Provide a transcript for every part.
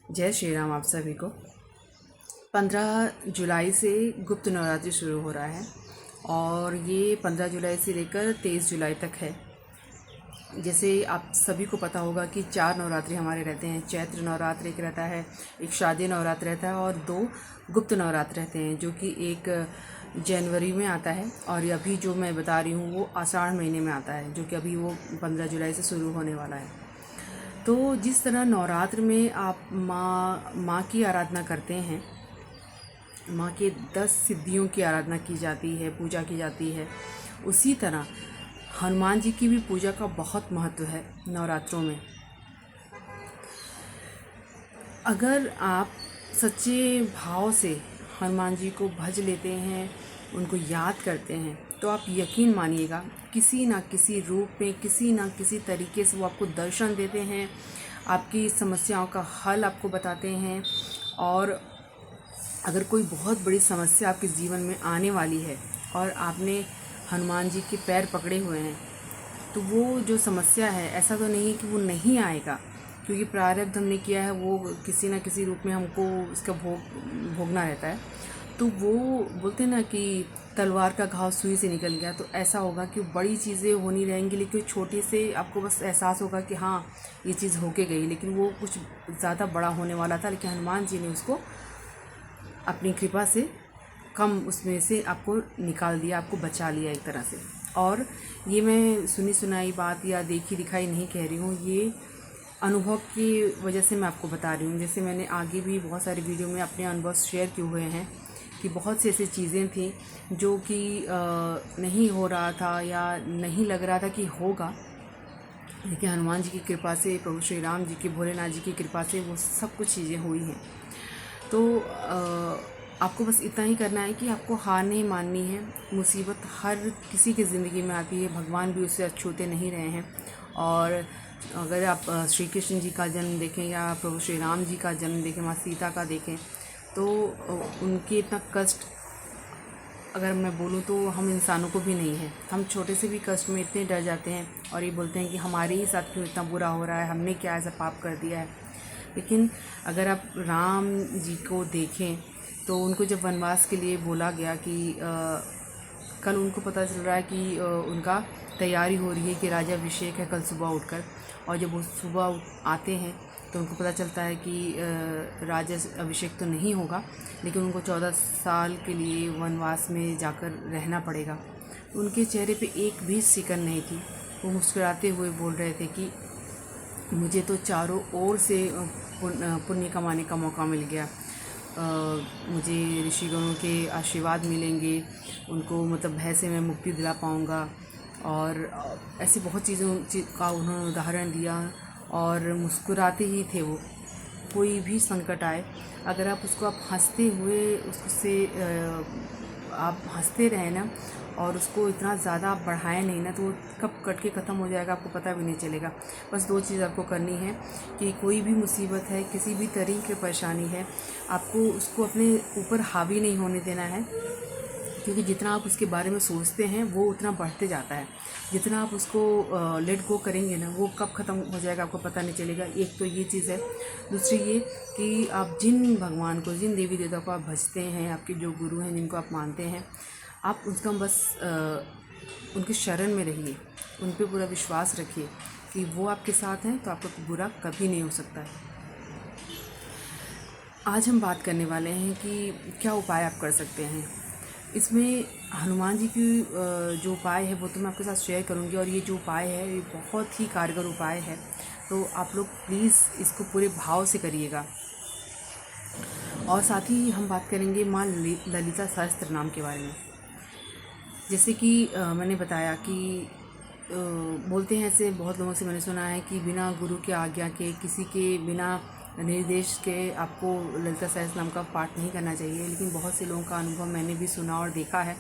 जय श्री राम आप सभी को। 15 जुलाई से गुप्त नवरात्रि शुरू हो रहा है और ये 15 जुलाई से लेकर 23 जुलाई तक है। जैसे आप सभी को पता होगा कि 4 नवरात्रि हमारे रहते हैं। चैत्र नवरात्र एक रहता है, एक शारदीय नवरात्र रहता है और 2 गुप्त नवरात्र रहते हैं, जो कि एक जनवरी में आता है और अभी जो मैं बता रही हूँ वो आषाढ़ महीने में आता है, जो कि अभी वो 15 जुलाई से शुरू होने वाला है। तो जिस तरह नवरात्र में आप माँ की आराधना करते हैं, माँ के 10 सिद्धियों की आराधना की जाती है, पूजा की जाती है, उसी तरह हनुमान जी की भी पूजा का बहुत महत्व है नवरात्रों में। अगर आप सच्चे भाव से हनुमान जी को भज लेते हैं, उनको याद करते हैं, तो आप यकीन मानिएगा किसी ना किसी रूप में, किसी ना किसी तरीके से वो आपको दर्शन देते हैं, आपकी समस्याओं का हल आपको बताते हैं। और अगर कोई बहुत बड़ी समस्या आपके जीवन में आने वाली है और आपने हनुमान जी के पैर पकड़े हुए हैं, तो वो जो समस्या है, ऐसा तो नहीं है कि वो नहीं आएगा, क्योंकि प्रारब्ध हमने किया है वो किसी ना किसी रूप में हमको इसका भोगना रहता है। तो वो बोलते हैं ना कि तलवार का घाव सुई से निकल गया, तो ऐसा होगा कि बड़ी चीज़ें होनी रहेंगी, लेकिन छोटी से आपको बस एहसास होगा कि हाँ ये चीज़ होके गई, लेकिन वो कुछ ज़्यादा बड़ा होने वाला था, लेकिन हनुमान जी ने उसको अपनी कृपा से कम उसमें से आपको निकाल दिया, आपको बचा लिया एक तरह से। और ये मैं सुनी सुनाई बात या देखी दिखाई नहीं कह रही हूँ, ये अनुभव की वजह से मैं आपको बता रही हूँ। जैसे मैंने आगे भी बहुत सारी वीडियो में अपने अनुभव शेयर किए हुए हैं कि बहुत सी ऐसी चीज़ें थी जो कि नहीं हो रहा था या नहीं लग रहा था कि होगा, लेकिन हनुमान जी की कृपा से, प्रभु श्री राम जी की, भोलेनाथ जी की कृपा से वो सब कुछ चीज़ें हुई हैं। तो आपको बस इतना ही करना है कि आपको हार नहीं माननी है। मुसीबत हर किसी की ज़िंदगी में आती है, भगवान भी उससे अछूते नहीं रहे हैं। और अगर आप श्री कृष्ण जी का जन्म देखें या प्रभु श्री राम जी का जन्म देखें, माँ सीता का देखें, तो उनके इतना कष्ट अगर मैं बोलूँ तो हम इंसानों को भी नहीं है। हम छोटे से भी कष्ट में इतने डर जाते हैं और ये बोलते हैं कि हमारे ही साथ क्यों इतना बुरा हो रहा है, हमने क्या ऐसा पाप कर दिया है। लेकिन अगर आप राम जी को देखें तो उनको जब वनवास के लिए बोला गया कि कल उनको पता चल रहा है कि उनका तैयारी हो रही है कि राज्याभिषेक है कल सुबह उठकर, और जब वो सुबह आते हैं तो उनको पता चलता है कि राज्याभिषेक तो नहीं होगा, लेकिन उनको 14 साल के लिए वनवास में जाकर रहना पड़ेगा। उनके चेहरे पे एक भी सिकन नहीं थी। वो मुस्कुराते हुए बोल रहे थे कि मुझे तो चारों ओर से पुण्य कमाने का मौका मिल गया, मुझे ऋषिगणों के आशीर्वाद मिलेंगे, उनको मतलब भय से मैं मुक्ति दिला पाऊँगा। और ऐसी बहुत चीज़ों का उन्होंने उदाहरण दिया और मुस्कुराते ही थे वो। कोई भी संकट आए, अगर आप उसको आप हंसते हुए उससे आप हंसते रहे ना और उसको इतना ज़्यादा आप बढ़ाएं नहीं ना, तो वो कब कट के ख़त्म हो जाएगा आपको पता भी नहीं चलेगा। बस 2 चीज़ आपको करनी है कि कोई भी मुसीबत है, किसी भी तरीके की परेशानी है, आपको उसको अपने ऊपर हावी नहीं होने देना है, क्योंकि जितना आप उसके बारे में सोचते हैं वो उतना बढ़ते जाता है। जितना आप उसको लेट गो करेंगे ना, वो कब ख़त्म हो जाएगा आपको पता नहीं चलेगा। एक तो ये चीज़ है। दूसरी ये कि आप जिन भगवान को, जिन देवी देवता को आप भजते हैं, आपके जो गुरु हैं जिनको आप मानते हैं, आप उसका बस उनके शरण में रहिए, उन पर पूरा विश्वास रखिए कि वो आपके साथ हैं, तो आपको बुरा कभी नहीं हो सकता है। आज हम बात करने वाले हैं कि क्या उपाय आप कर सकते हैं। इसमें हनुमान जी की जो उपाय है वो तो मैं आपके साथ शेयर करूंगी, और ये जो उपाय है ये बहुत ही कारगर उपाय है, तो आप लोग प्लीज़ इसको पूरे भाव से करिएगा। और साथ ही हम बात करेंगे माँ ललिता सहस्त्र नाम के बारे में। जैसे कि मैंने बताया कि बोलते हैं, ऐसे बहुत लोगों से मैंने सुना है कि बिना गुरु के आज्ञा के, किसी के बिना निर्देश के आपको ललिता सहस्त्र नाम का पाठ नहीं करना चाहिए। लेकिन बहुत से लोगों का अनुभव मैंने भी सुना और देखा है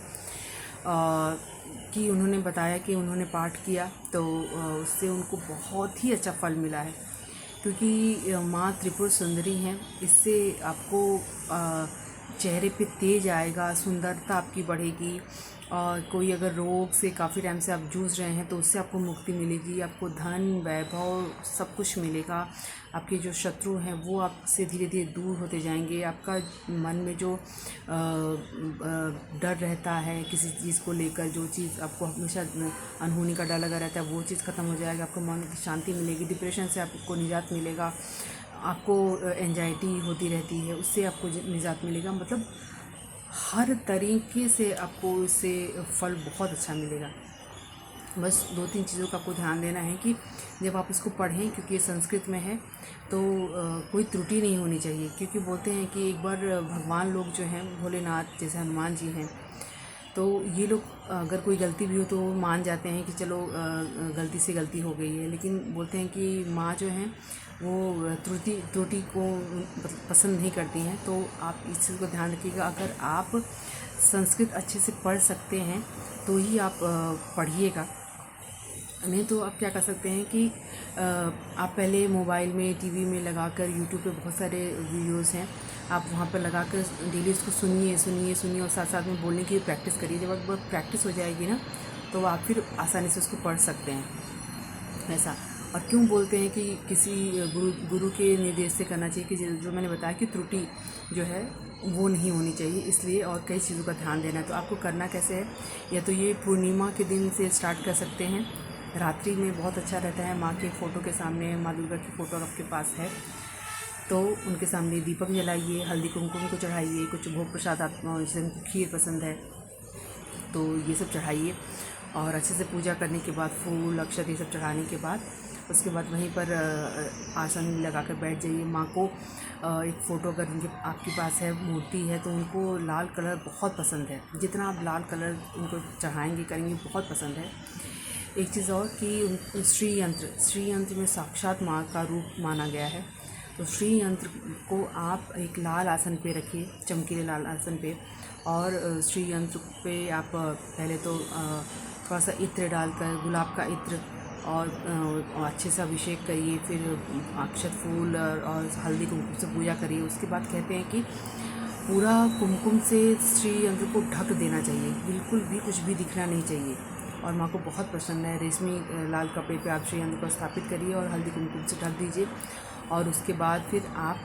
कि उन्होंने बताया कि उन्होंने पाठ किया तो उससे उनको बहुत ही अच्छा फल मिला है, क्योंकि माँ त्रिपुर सुंदरी हैं। इससे आपको चेहरे पे तेज आएगा, सुंदरता आपकी बढ़ेगी और कोई अगर रोग से काफ़ी टाइम से आप जूझ रहे हैं तो उससे आपको मुक्ति मिलेगी, आपको धन वैभव सब कुछ मिलेगा। आपके जो शत्रु हैं वो आपसे धीरे धीरे दूर होते जाएंगे। आपका मन में जो डर रहता है किसी चीज़ को लेकर, जो चीज़ आपको हमेशा अनहोनी का डर लगा रहता है वो चीज़ ख़त्म हो जाएगा। आपको मन की शांति मिलेगी, डिप्रेशन से आपको निजात मिलेगा। आपको एंजाइटी होती रहती है उससे आपको निजात मिलेगा। मतलब हर तरीके से आपको इससे फल बहुत अच्छा मिलेगा। बस 2-3 चीज़ों का आपको ध्यान देना है कि जब आप इसको पढ़ें, क्योंकि ये संस्कृत में है तो कोई त्रुटि नहीं होनी चाहिए। क्योंकि बोलते हैं कि एक बार भगवान लोग जो हैं, भोलेनाथ जैसे हनुमान जी हैं, तो ये लोग अगर कोई गलती भी हो तो मान जाते हैं कि चलो गलती से गलती हो गई है। लेकिन बोलते हैं कि माँ जो हैं वो त्रुटि को पसंद नहीं करती हैं। तो आप इस चीज़ को ध्यान रखिएगा। अगर आप संस्कृत अच्छे से पढ़ सकते हैं तो ही आप पढ़िएगा, नहीं तो आप क्या कर सकते हैं कि आप पहले मोबाइल में, टीवी में लगाकर, यूट्यूब पे बहुत सारे वीडियोस हैं, आप वहाँ पर लगाकर डेली उसको सुनिए और साथ साथ में बोलने की प्रैक्टिस करिए। जब आप प्रैक्टिस हो जाएगी ना तो आप फिर आसानी से उसको पढ़ सकते हैं ऐसा। और क्यों बोलते हैं कि किसी गुरु के निर्देश से करना चाहिए, कि जो मैंने बताया कि त्रुटि जो है वो नहीं होनी चाहिए, इसलिए और कई चीज़ों का ध्यान देना है। तो आपको करना कैसे है, या तो ये पूर्णिमा के दिन से स्टार्ट कर सकते हैं। रात्रि में बहुत अच्छा रहता है, माँ के फ़ोटो के सामने, माँ दुर्गा की फ़ोटो आपके पास है तो उनके सामने दीपक जलाइए, हल्दी कुमकुम को चढ़ाइए, कुछ भोग प्रसाद आप, जैसे उनको खीर पसंद है तो ये सब चढ़ाइए। और अच्छे से पूजा करने के बाद, फूल अक्षत ये सब चढ़ाने के बाद, उसके बाद वहीं पर आसन लगाकर बैठ जाइए। माँ को एक फ़ोटो अगर उनके आपके पास है, मूर्ति है, तो उनको लाल कलर बहुत पसंद है। जितना आप लाल कलर उनको चढ़ाएंगे करेंगे बहुत पसंद है। एक चीज़ और कि श्री यंत्र में साक्षात माँ का रूप माना गया है। तो श्री यंत्र को आप एक लाल आसन पे रखिए, चमकीले लाल आसन पे, और श्री यंत्र पे आप पहले तो थोड़ा सा इत्र डालकर, गुलाब का इत्र, और अच्छे से अभिषेक करिए। फिर अक्षत फूल और हल्दी कुमकुम से पूजा करिए। उसके बाद कहते हैं कि पूरा कुमकुम से श्री यंत्र को ढक देना चाहिए, बिल्कुल भी कुछ भी दिखना नहीं चाहिए। और माँ को बहुत पसंद है। रेशमी लाल कपड़े पे आप श्री यंत्र को स्थापित करिए और हल्दी कुमकुम से ढक दीजिए। और उसके बाद फिर आप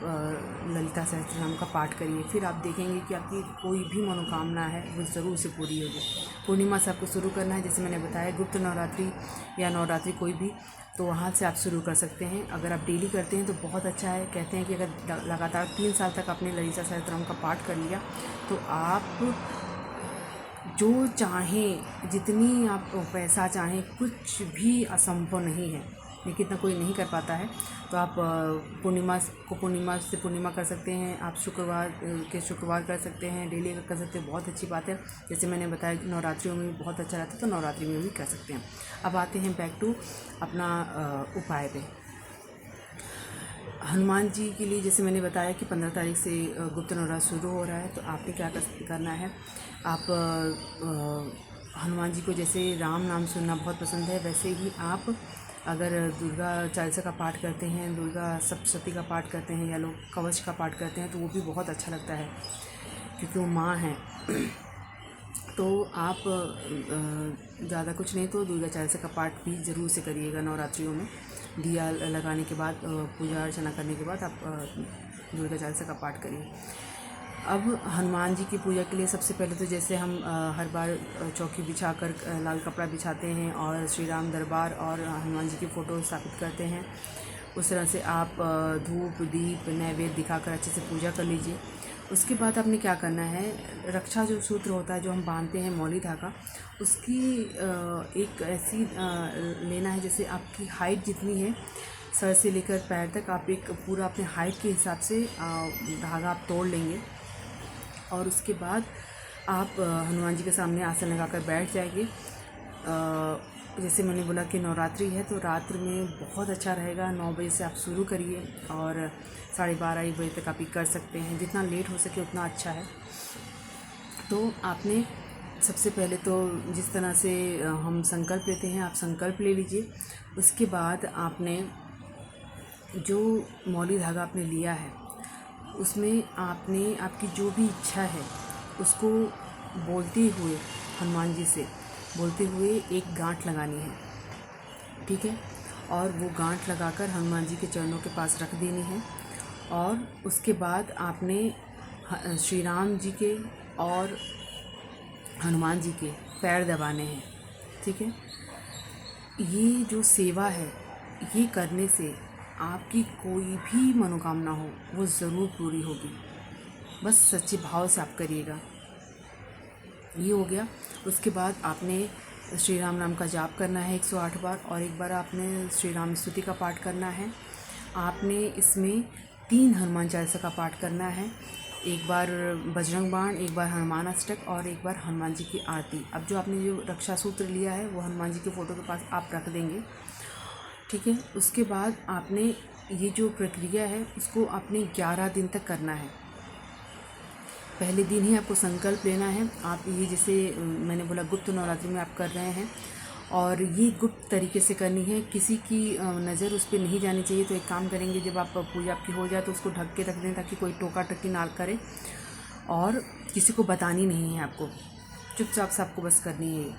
ललिता सहस्त्रनाम का पाठ करिए। फिर आप देखेंगे कि आपकी कोई भी मनोकामना है वो ज़रूर से पूरी होगी। पूर्णिमा से आपको शुरू करना है, जैसे मैंने बताया, गुप्त नवरात्रि या नवरात्रि कोई भी, तो वहाँ से आप शुरू कर सकते हैं। अगर आप डेली करते हैं तो बहुत अच्छा है। कहते हैं कि अगर लगातार 3 साल तक आपने ललिता सहस्त्रनाम का पाठ कर लिया तो आप जो चाहें, जितनी आप पैसा चाहें, कुछ भी असंभव नहीं है। लेकिन इतना कोई नहीं कर पाता है। तो आप पूर्णिमा से पूर्णिमा कर सकते हैं, आप शुक्रवार कर सकते हैं, डेली कर सकते हैं, बहुत अच्छी बात है। जैसे मैंने बताया नवरात्रियों में भी बहुत अच्छा रहता है, तो नवरात्रि में भी कर सकते हैं। अब आते हैं बैक टू अपना उपाय पे। हनुमान जी के लिए जैसे मैंने बताया कि 15 तारीख से गुप्त नवरात्र शुरू हो रहा है। तो आपने क्या करना है, आप हनुमान जी को, जैसे राम नाम सुनना बहुत पसंद है, वैसे ही आप अगर दुर्गा चालीसा का पाठ करते हैं, दुर्गा सप्तशती का पाठ करते हैं, या लोग कवच का पाठ करते हैं, तो वो भी बहुत अच्छा लगता है क्योंकि वो माँ हैं। तो आप ज़्यादा कुछ नहीं तो दुर्गा चालीसा का पाठ भी ज़रूर से करिएगा। नवरात्रियों में दिया लगाने के बाद, पूजा अर्चना करने के बाद आप दुर्गा चालीसा का पाठ करिए। अब हनुमान जी की पूजा के लिए सबसे पहले तो जैसे हम हर बार चौकी बिछाकर लाल कपड़ा बिछाते हैं और श्री राम दरबार और हनुमान जी की फ़ोटो स्थापित करते हैं, उस तरह से आप धूप दीप नैवेद्य दिखाकर अच्छे से पूजा कर लीजिए। उसके बाद आपने क्या करना है, रक्षा जो सूत्र होता है जो हम बांधते हैं, मौली धागा, उसकी एक ऐसी लेना है जैसे आपकी हाइट जितनी है, सर से लेकर पैर तक, आप एक पूरा अपने हाइट के हिसाब से धागा आप तोड़ लेंगे। और उसके बाद आप हनुमान जी के सामने आसन लगाकर बैठ जाएंगे। जैसे मैंने बोला कि नवरात्रि है तो रात्र में बहुत अच्छा रहेगा। 9 बजे से आप शुरू करिए और 12:30 बजे तक आप ये कर सकते हैं। जितना लेट हो सके उतना अच्छा है। तो आपने सबसे पहले तो जिस तरह से हम संकल्प लेते हैं, आप संकल्प ले लीजिए। उसके बाद आपने जो मौली धागा आपने लिया है उसमें आपने आपकी जो भी इच्छा है उसको बोलते हुए हनुमान जी से बोलते हुए एक गांठ लगानी है, ठीक है। और वो गांठ लगाकर हनुमान जी के चरणों के पास रख देनी है। और उसके बाद आपने श्री राम जी के और हनुमान जी के पैर दबाने हैं, ठीक है। ये जो सेवा है, ये करने से आपकी कोई भी मनोकामना हो वो ज़रूर पूरी होगी। बस सच्चे भाव से आप करिएगा। ये हो गया। उसके बाद आपने श्री राम नाम का जाप करना है 108 बार, और एक बार आपने श्री राम स्तुति का पाठ करना है। आपने इसमें 3 हनुमान चालीसा का पाठ करना है, एक बार बजरंग बाण, एक बार हनुमान अष्टक और एक बार हनुमान जी की आरती। अब जो आपने जो रक्षा सूत्र लिया है वो हनुमान जी के फ़ोटो के पास आप रख देंगे, ठीक है। उसके बाद आपने ये जो प्रक्रिया है उसको आपने 11 दिन तक करना है। पहले दिन ही आपको संकल्प लेना है। आप ये जैसे मैंने बोला गुप्त नवरात्रि में आप कर रहे हैं, और ये गुप्त तरीके से करनी है, किसी की नज़र उस पर नहीं जानी चाहिए। तो एक काम करेंगे, जब आप पूजा आपकी हो जाए तो उसको ढक के रख दें ताकि कोई टोका टक्की ना करे, और किसी को बतानी नहीं है आपको, चुपचाप से आपको बस करनी है ये।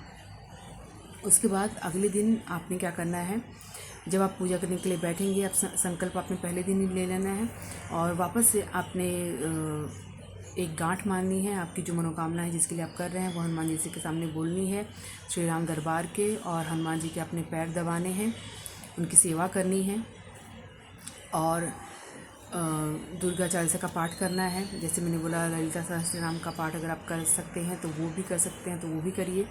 उसके बाद अगले दिन आपने क्या करना है, जब आप पूजा करने के लिए बैठेंगे, आप संकल्प आपने पहले दिन ही ले लेना है, और वापस से आपने एक गांठ मारनी है। आपकी जो मनोकामना है जिसके लिए आप कर रहे हैं वो हनुमान जी के सामने बोलनी है, श्री राम दरबार के, और हनुमान जी के अपने पैर दबाने हैं, उनकी सेवा करनी है, और दुर्गा चालीसा का पाठ करना है। जैसे मैंने बोला ललिता सहस्त्रनाम का पाठ अगर आप कर सकते हैं तो वो भी कर सकते हैं, तो वो भी करिए।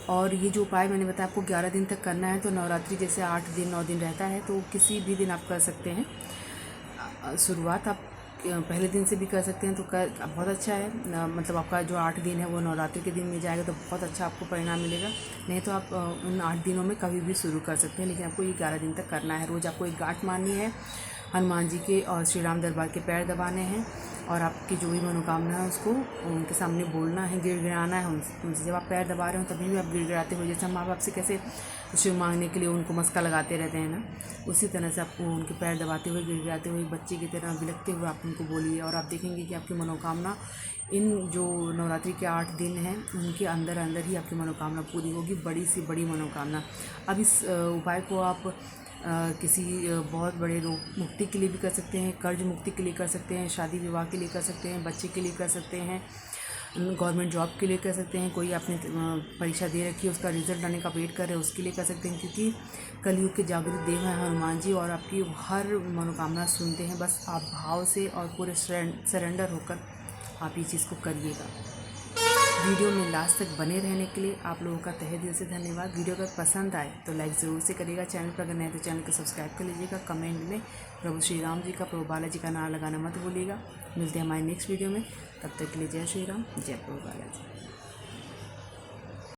और ये जो उपाय मैंने बताया आपको 11 दिन तक करना है। तो नवरात्रि जैसे 8 दिन 9 दिन रहता है, तो किसी भी दिन आप कर सकते हैं। शुरुआत आप पहले दिन से भी कर सकते हैं, तो बहुत अच्छा है। मतलब आपका जो 8 दिन है वो नवरात्रि के दिन में जाएगा तो बहुत अच्छा आपको परिणाम मिलेगा। नहीं तो आप उन 8 दिनों में कभी भी शुरू कर सकते हैं, लेकिन आपको ये 11 दिन तक करना है। रोज़ आपको एक गांठ मारनी है, हनुमान जी के और श्री राम दरबार के पैर दबाने हैं, और आपकी जो भी मनोकामना है उसको उनके सामने बोलना है, गिड़गिड़ाना है उनसे। जब आप पैर दबा रहे हो तभी भी आप गिड़गिड़ाते हो, जैसे हम माँ बाप से कैसे शिव मांगने के लिए उनको मस्का लगाते रहते हैं ना, उसी तरह से आपको उनके पैर दबाते हुए, गिड़गिड़ाते हुए, बच्चे की तरह बिलखते हुए आप उनको बोलिए। और आप देखेंगे कि आपकी मनोकामना इन जो नवरात्रि के 8 दिन हैं उनके अंदर अंदर ही आपकी मनोकामना पूरी होगी, बड़ी से बड़ी मनोकामना। अब इस उपाय को आप किसी बहुत बड़े रोग मुक्ति के लिए भी कर सकते हैं, कर्ज मुक्ति के लिए कर सकते हैं, शादी विवाह के लिए कर सकते हैं, बच्चे के लिए कर सकते हैं, गवर्नमेंट जॉब के लिए कर सकते हैं, कोई आपने परीक्षा दे रखी है उसका रिजल्ट आने का वेट कर रहे हैं उसके लिए कर सकते हैं। क्योंकि कलयुग के जागृत देव हैं हनुमान जी, और आपकी हर मनोकामना सुनते हैं। बस आप भाव से और पूरे सरेंडर होकर आप ये चीज़ को करिएगा। वीडियो में लास्ट तक बने रहने के लिए आप लोगों का तहे दिल से धन्यवाद। वीडियो अगर पसंद आए तो लाइक ज़रूर से करिएगा। चैनल पर अगर नए तो चैनल को सब्सक्राइब कर लीजिएगा। कमेंट में प्रभु श्री राम जी का, प्रभु बालाजी का नाम लगाना मत भूलिएगा। मिलते हैं हमारे नेक्स्ट वीडियो में, तब तक के लिए जय श्री राम, जय प्रभु बालाजी।